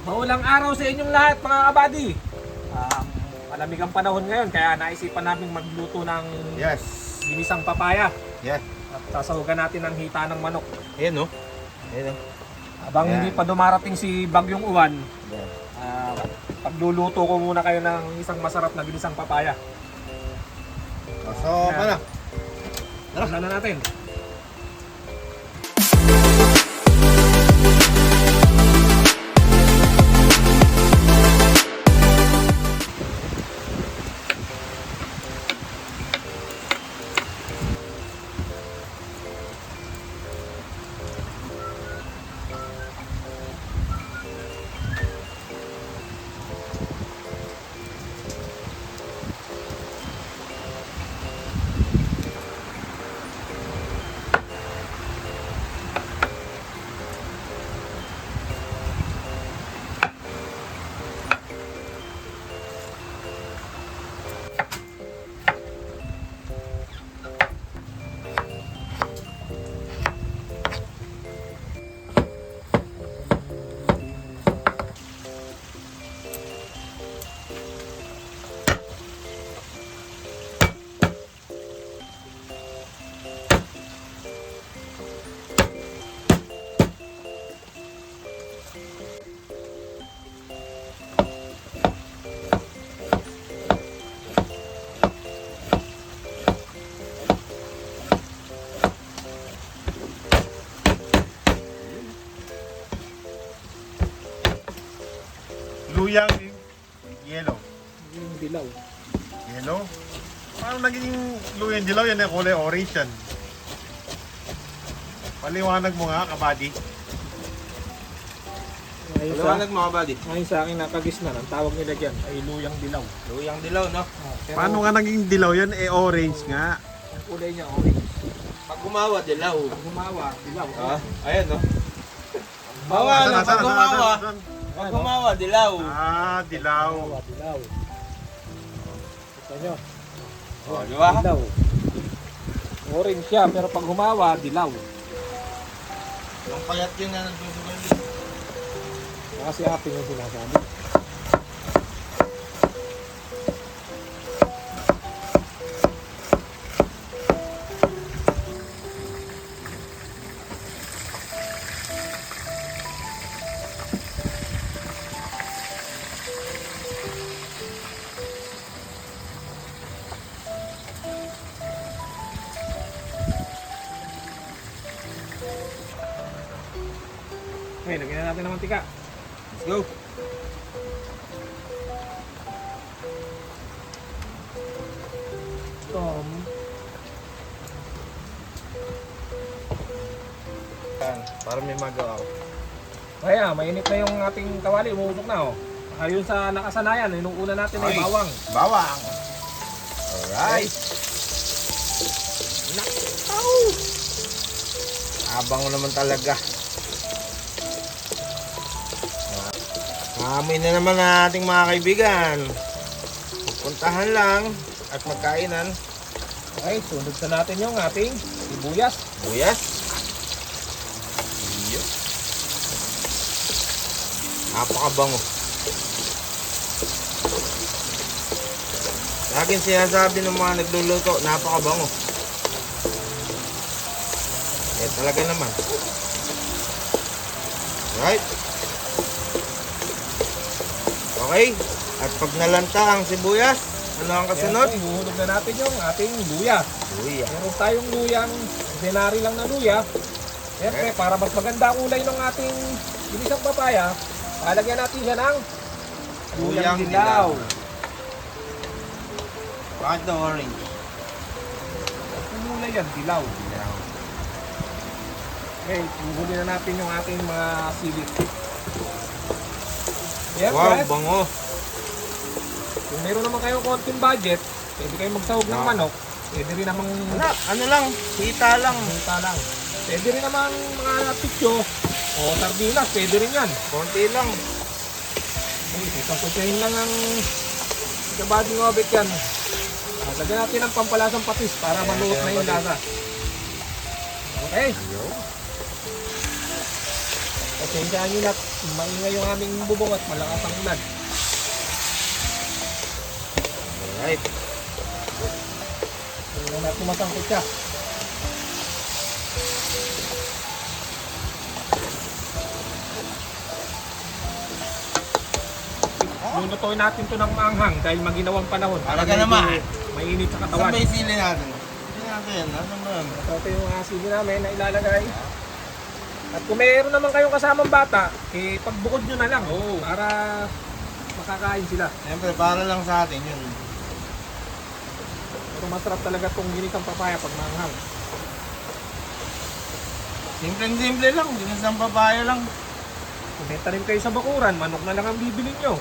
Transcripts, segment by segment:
Maulang araw sa inyong lahat mga kabady. Malamig ang panahon ngayon kaya naisipan namin magluto ng Yes. ginisang papaya. Yes. At sasahugan natin ng hita ng manok. Ayan no. Ayan no. Habang Yan. hindi pa dumarating si Bagyong Uwan, Yan. pagluluto ko muna kayo ng isang masarap na ginisang papaya. So, Yan. ano? Tara na natin. Luyang yellow. Yung dilaw. Yellow? Paano naging luyang dilaw? Yan ang kulay orange yan. Paliwanag mo nga, kabady. Paliwanag mo, kabady. Ngayon sa akin nakagis na. Ang tawag nila dyan ay luyang dilaw. Luyang dilaw, no? Pero Paano nga naging dilaw yan? Orange nga. ang kulay niya orange. Pag gumawa, dilaw. Pag humawa, dilaw. Ayan, no? Bawa Ayan, na. pag gumawa. Saan? Pag gumawa, dilaw. Dilaw. Bawa, dilaw. Ito nyo. O, di ba? Dilaw. Orange siya, pero pag humawa, dilaw. Ang payat yun na nagsusugal. Kasi ating yung sinasabi. Okay, lagyan na natin ng mantika. Let's go. Tom. Para may magawa ako. Kaya, mainit na yung ating kawali. Umuusok na, oh. Ayun sa nakasanayan, nung una natin ay Ay. bawang. Bawang. Alright. Nakaw! Abang mo naman talaga. Amin na naman ang ating mga kaibigan. Puntahan lang at magkainan. Okay, sunod sa natin yung ating sibuyas. Buyas. Iyo. Napakabango. Laging sinasabi ng mga nagluluto, napakabango. Eh talaga naman. Right? Okay. At pag nalanta ang sibuyas, ano ang kasunod? Kaya, ihuhulog na natin yung ating luya. Luya. Meron tayong luyang, ordinary lang na luya. Siyempre, para mas maganda ang kulay ng ating ginisang papaya, palagyan natin siya ng luyang Luyang dilaw. Bakit na orange? Ang kulay yan, dilaw. Okay, huhulin na natin yung ating mga sili. Yan, Wow, guys. bango. Kung meron naman kayong konting budget, pwede kayong magsahog ng Wow. manok. Pwede rin namang Ano lang, hita lang. hita lang. Pwede rin namang mga pityo o sardinas, pwede rin yan. Konti lang. Okay, isang lang ang kabading obit yan. Lagyan natin ng pampalasang patis para maluot na yung lasa. Okay. Pasensyaan nyo na, maingay yung aming bubong at malakas ang ulan. Alright. Tingnan natin masangkot siya. Lulutuin natin to ng maanghang dahil maginawang panahon. Talaga Medyo naman. mainit sa Saan katawan. ba yung sili natin? Sili natin. Nasaan ba yun? Ito yung sili namin na ilalagay. At kung mayroon naman kayong kasamang bata, eh pagbukod nyo na lang para makakain sila. Siyempre, para lang sa atin yun. Pero masarap talaga itong ginisang papaya pag maanghang. Simple lang. Ginisang papaya lang. Kung may tanim kayo sa bakuran, manok na lang ang bibili nyo.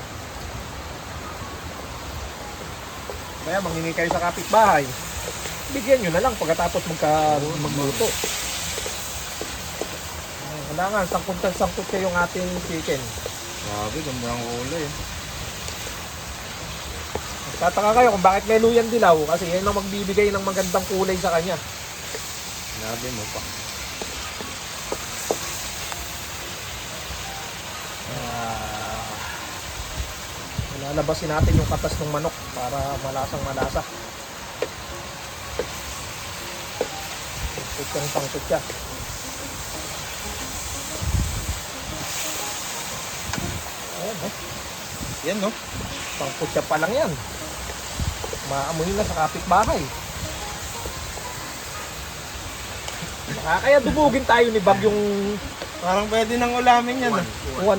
Kaya mangingi kayo sa kapitbahay, bigyan nyo na lang pagkatapos magluto. Kailangan, sangkot kayo yung ating chicken. Grabe, ganda ang kulay. Tataka kayo kung bakit may luyang dilaw kasi yan ang magbibigay ng magandang kulay sa kanya. Sinabi mo pa. Lalabasin natin yung katas ng manok para malasang malasa. Sangkot siya. Ayan, Yan, no? Sangkot siya pa lang yan. Maamoy na sa kapitbahay. Kaya dubugin tayo ni Bagyong Parang pwede nang ulamin yan, ah. uwan.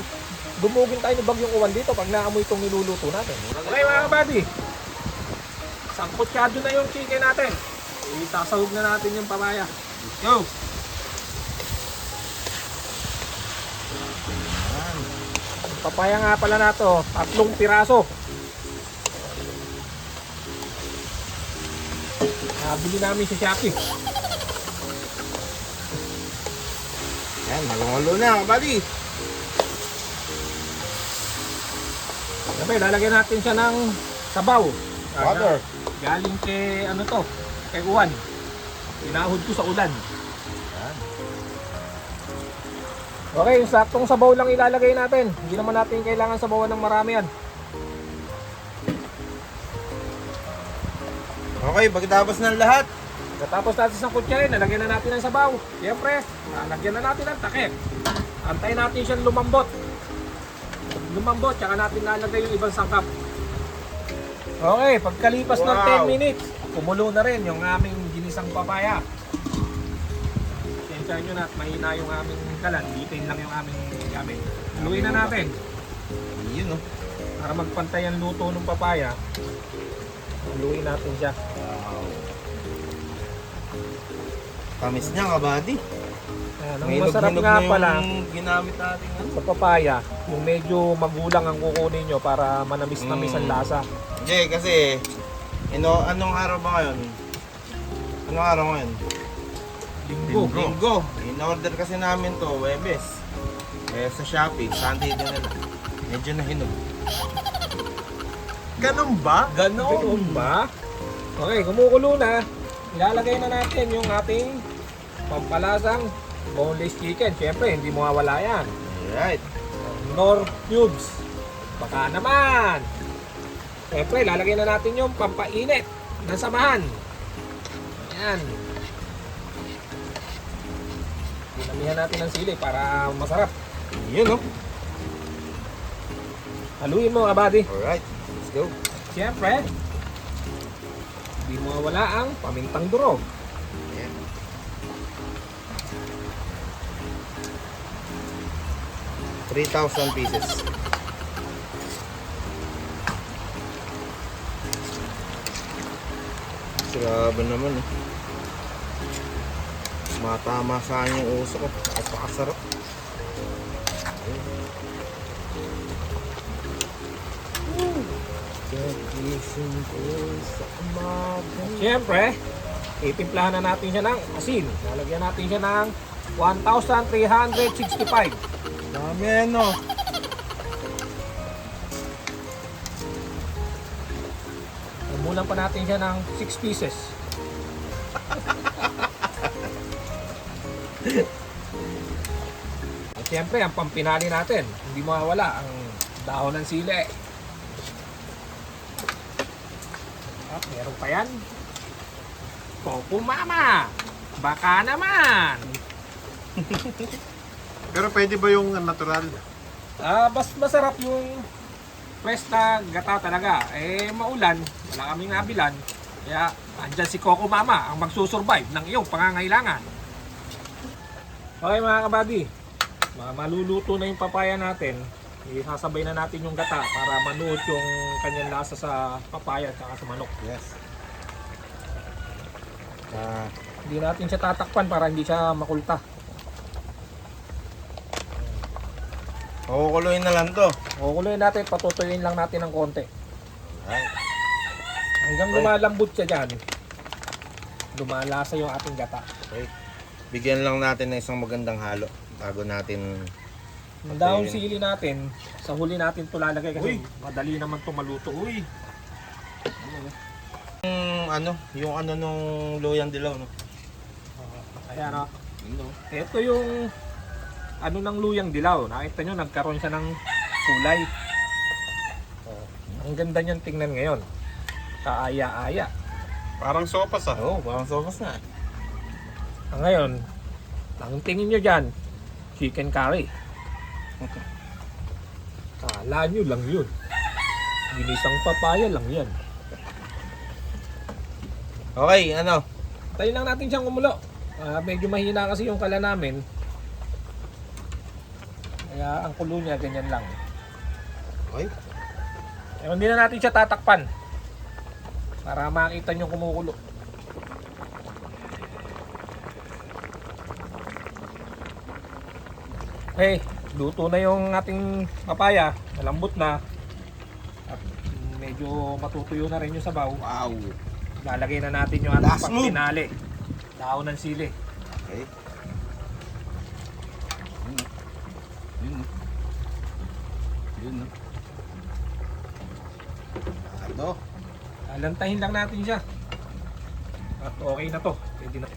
Dumugin tayo ni Bagyong uwan dito pag naamoy itong niluluto natin. Okay mga buddy. Sangkotyado na yung chicken natin. Isasahog na natin yung papaya. Let's go! Yung papaya nga pala nato, 3 piraso. Nabili namin sa Shopee. Yan, malungulo na, buddy. Sabi, lalagyan natin siya ng sabaw. Water. Galing kay ano to, kay uwan. Pinahod ko sa ulan. Okay, yung saktong sabaw lang ilalagay natin. Hindi naman natin kailangan sabawan ng marami yan. Okay, pagkatapos ng lahat, Katapos natin sa kutsarin, nalagyan na natin ng sabaw. Siyempre, nalagyan na natin ng takip. Antayin natin siyang lumambot. Lumambot, tsaka natin nalagay yung ibang sangkap. Okay, pagkalipas ng 10 minutes, kumulo na rin yung aming ginisang papaya. Sensya nyo na at mahina yung aming kalan. Bitin lang yung aming gamit. Haluin na natin. yun, no? Para magpantay ang luto ng papaya, haluin natin siya. Tamis niya, kabady. Ayan, ang masarap nga pala Ginamit natin, ano? sa papaya, yung medyo magulang ang kukunin nyo para manamis-namis ang lasa. Hindi, kasi, anong araw ba ngayon? Anong araw ngayon? Linggo. In-order kasi namin to, Webes. Eh, sa Shopee, Sunday din nila. Medyo nahinog. Ganun ba? Ganoon ba? Okay, kumukulo na. Ilalagay na natin yung ating pampalasang boneless chicken. Siyempre, hindi mawawala yan. Alright. Nor cubes. Baka naman. Siyempre, ilalagay na natin yung pampainit ng samahan. Ayan. Dinamihan natin ng sili para masarap. Yun, no? Haluin mo, kabady. Alright. Let's go. Siyempre, hindi mawawala ang pamintang durog. Ayan. $3,000. Grabe naman, eh. Matama sa akin yung uso ko. Napakasarap. Gising ko sa umaga. Siyempre, itimplahan na natin siya ng asin. Lalagyan natin siya ng 1,365. Dami, ano? Umulan pa natin siya ng 6 pieces. Siyempre, ang pampinali natin, hindi mawawala ang dahon ng sili. At meron pa yan. Coco Mama! Baka naman! Pero pwede ba yung natural? Masarap yung fresh na gata talaga. Maulan, wala kaming nabilan. Kaya, andyan si Coco Mama ang magsusurvive ng iyong pangangailangan. Okay mga kabady, maluluto na yung papaya natin. Isasabay na natin yung gata para manuot yung kanyang lasa sa papaya at sa manok. Yes. Hindi natin siya tatakpan para hindi siya makulta. Kukuloyin na lang to. Kukuloyin natin, patutuyuin lang natin ng konti. Alright. Hanggang lumalambot siya dyan, lumalasa yung ating gata. Okay. Bigyan lang natin ng isang magandang halo bago natin... Ang dahon sili natin, sa huli natin ito lalagay kasi Uy! madali naman ito maluto. Uy! Yung ano nung luyang dilaw, no? Ayan o. Ito yung ano ng luyang dilaw. Nakita nyo, nagkaroon siya ng kulay. Ang ganda niyan tingnan ngayon. Kaaya-aya. Parang sopas ah. Oo, parang sopas na. Ngayon, ang tingin nyo dyan, chicken curry. Kala nyo lang yun. Ginisang papaya lang yan. Okay, ano? Tayo lang natin siyang kumulo. Medyo mahina kasi yung kala namin. Kaya ang kulo niya ganyan lang. Okay. Pero hindi na natin siya tatakpan. Para makita nyo kumukulo. Okay, luto na yung ating papaya. Malambot na. At medyo matutuyo na rin yung sabaw. Wow. Lalagay na natin yung ating Last move. pangpinali. Dahon ng sili. Okay. Yun, no? Ito. Lantahin lang natin siya. At okay na to. Pwede na.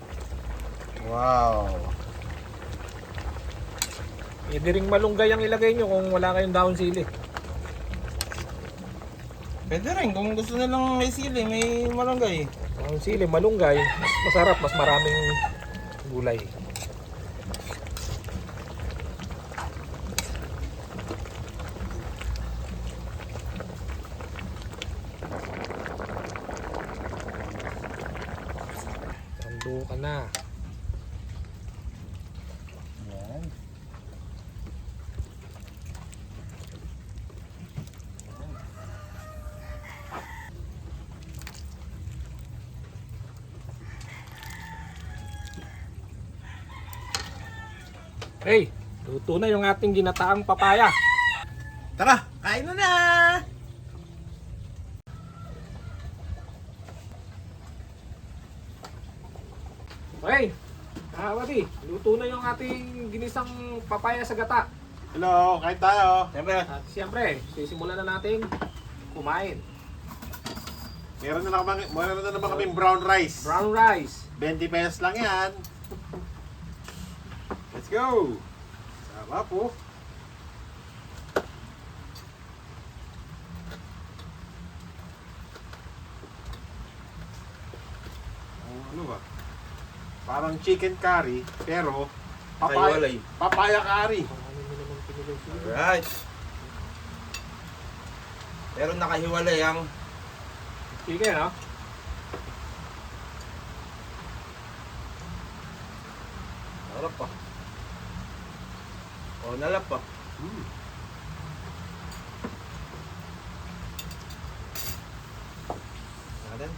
Wow. Pwede ring malunggay ang ilagay nyo kung wala kayong dahon sili. Pwede rin, kung gusto nilang may sili, may malunggay. Dahon sili, malunggay, mas masarap, mas maraming gulay. Sando ka na. Yan. Hey, luto na yung ating ginataang papaya. Tara, kain na na! Okay, buddy, luto na yung ating ginisang papaya sa gata. Hello, kain tayo. Siyempre, At siyempre, sisimulan na natin kumain. Meron na naman kaming brown rice. Brown rice. 20 pesos lang yan. Let's go! Sama po. Ano ba? Parang chicken curry, pero Kaiwalay. papaya curry. alright. Pero nakahiwalay ang Sige, no? harap pa. O, nalap pa. Natin.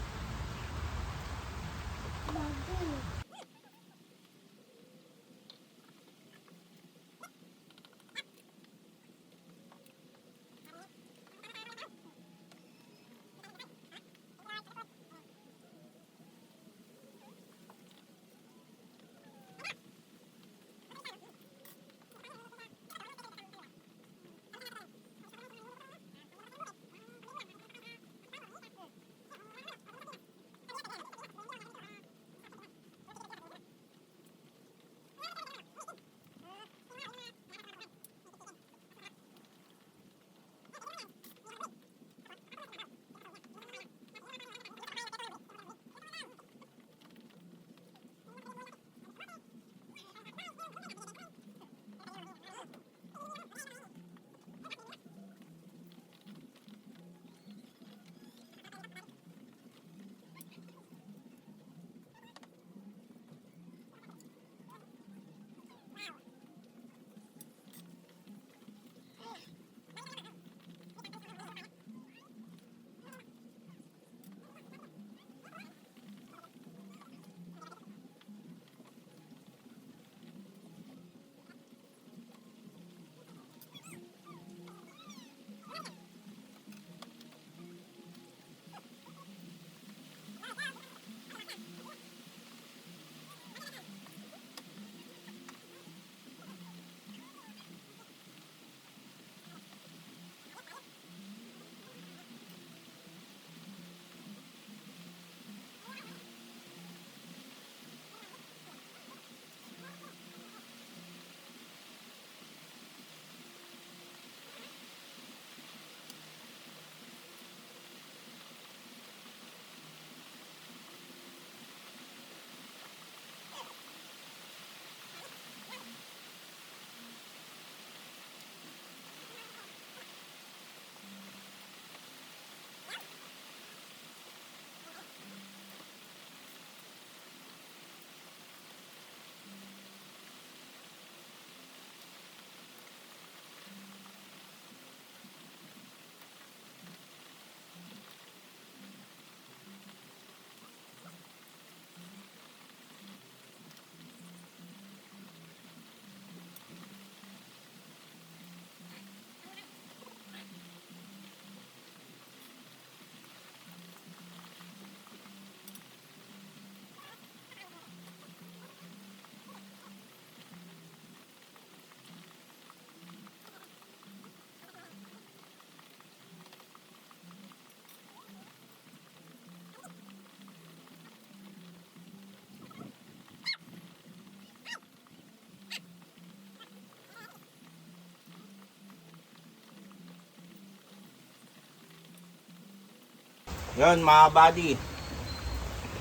Yun mga buddy.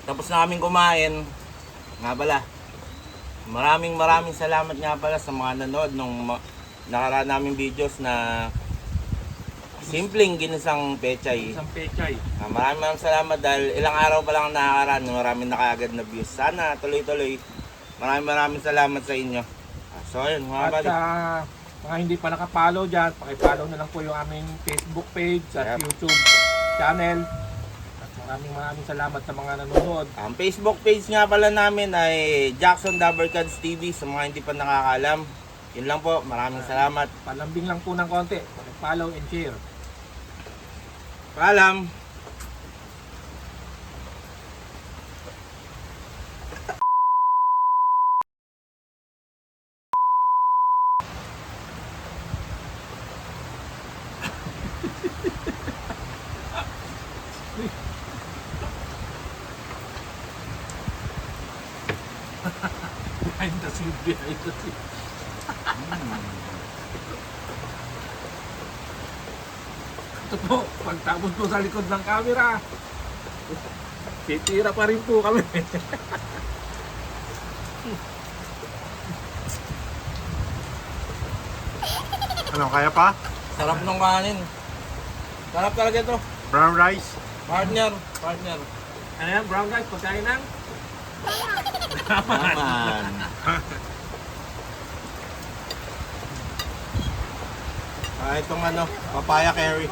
Tapos namin kumain. Nga pala. Maraming salamat nga pala sa mga nanood nung nakaraan naming videos na simpleng ginisang pechay. Isang pechay. Maraming salamat dahil ilang araw pa lang ang nakakaraan. Maraming nakaagad na views. Sana tuloy-tuloy. Maraming salamat sa inyo. So ayun mga At buddy. mga hindi pa nakapollow dyan, pakipollow na lang po yung aming Facebook page at Yep. YouTube channel. At maraming salamat sa mga nanonood. Ang Facebook page nga pala namin ay Jackson Dabarkads TV sa mga hindi pa nakakalam. Yun lang po. Maraming salamat. Palambing lang po ng konti. Pakipollow and share. Paalam. Behind the scene, behind the scene. Ito po, pagtapos po sa likod ng camera, titira pa rin po kami. Ano, kaya pa? Sarap ng kanin. Sarap talaga ito. Brown rice. Partner. Ano yan, brown guys, pagkain ng? Naman. Itong ano, papaya curry.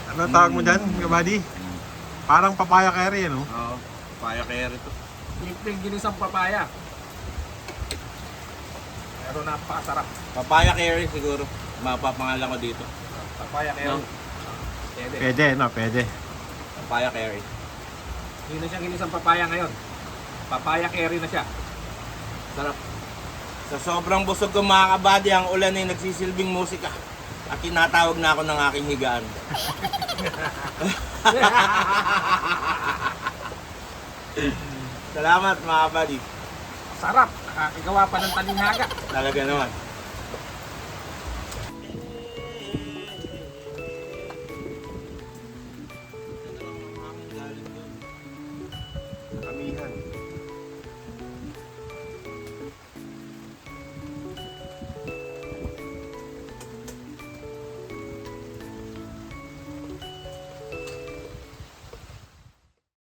Ano tawag mo dyan, kabady? Parang papaya curry, ano? Oo, papaya curry to. Simpleng ginisang papaya. Pero napakasarap. Papaya curry siguro. Mapapangalan ko dito. Papaya kayo. No. Pwede. Pwede, no? Pwede. Papaya curry. Hindi na siya ginisang papaya ngayon. Papaya curry na siya. Sarap. Sa sobrang busog ko mga kabady, ang ulan ay nagsisilbing musika. At tinatawag na ako ng aking higaan. Salamat mga kabady. Sarap. Nakakagawa pa ng talinghaga. Talaga naman.